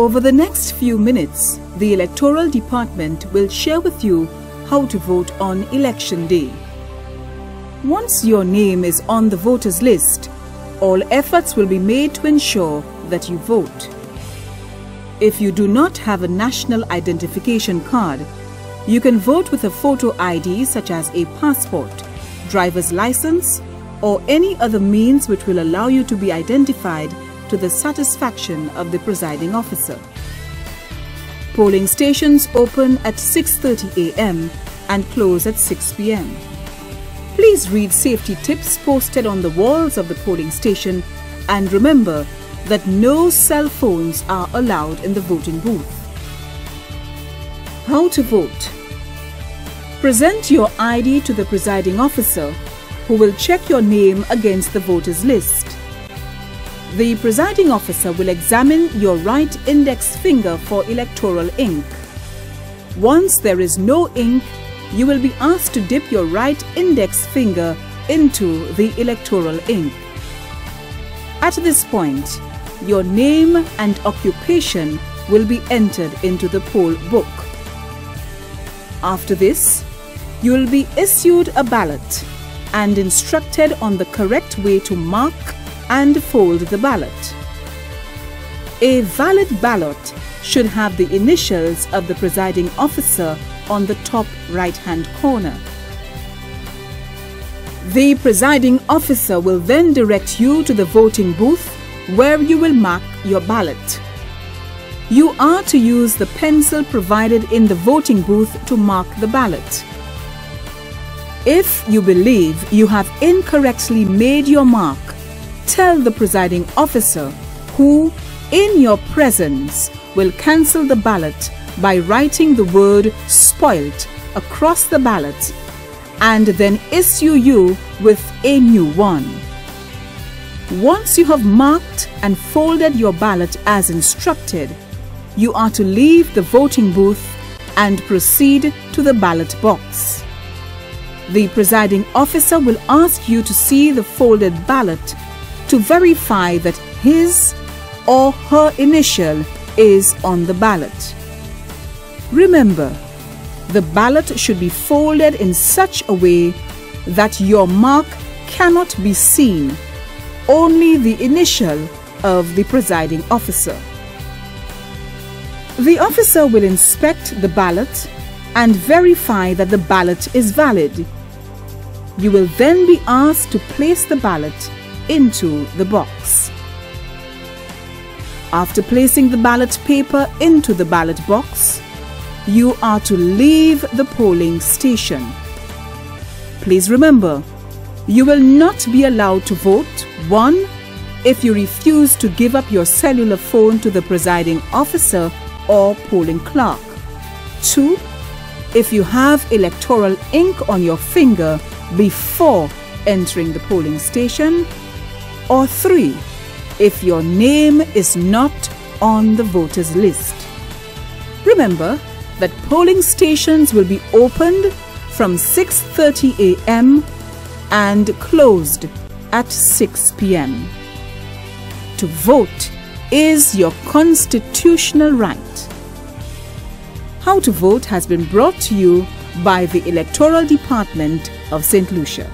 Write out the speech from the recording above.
Over the next few minutes, the Electoral Department will share with you how to vote on Election Day. Once your name is on the voters list, all efforts will be made to ensure that you vote. If you do not have a national identification card, you can vote with a photo ID such as a passport, driver's license, or any other means which will allow you to be identified to the satisfaction of the presiding officer. Polling stations open at 6:30 a.m. and close at 6 p.m. Please read safety tips posted on the walls of the polling station and remember that no cell phones are allowed in the voting booth. How to vote? Present your ID to the presiding officer, who will check your name against the voters list. The presiding officer will examine your right index finger for electoral ink. Once there is no ink, you will be asked to dip your right index finger into the electoral ink. At this point, your name and occupation will be entered into the poll book. After this, you will be issued a ballot and instructed on the correct way to mark and fold the ballot. A valid ballot should have the initials of the presiding officer on the top right-hand corner. The presiding officer will then direct you to the voting booth where you will mark your ballot. You are to use the pencil provided in the voting booth to mark the ballot. If you believe you have incorrectly made your mark, tell the presiding officer, who, in your presence, will cancel the ballot by writing the word "spoilt" across the ballot and then issue you with a new one. Once you have marked and folded your ballot as instructed, you are to leave the voting booth and proceed to the ballot box. The presiding officer will ask you to see the folded ballot to verify that his or her initial is on the ballot. Remember, the ballot should be folded in such a way that your mark cannot be seen, only the initial of the presiding officer. The officer will inspect the ballot and verify that the ballot is valid. You will then be asked to place the ballot into the box. After placing the ballot paper into the ballot box, you are to leave the polling station. Please remember, you will not be allowed to vote, 1. If you refuse to give up your cellular phone to the presiding officer or polling clerk, 2. If you have electoral ink on your finger before entering the polling station, or 3. If your name is not on the voters list. Remember that polling stations will be opened from 6:30 a.m. and closed at 6 p.m. To vote is your constitutional right. How to Vote has been brought to you by the Electoral Department of St. Lucia.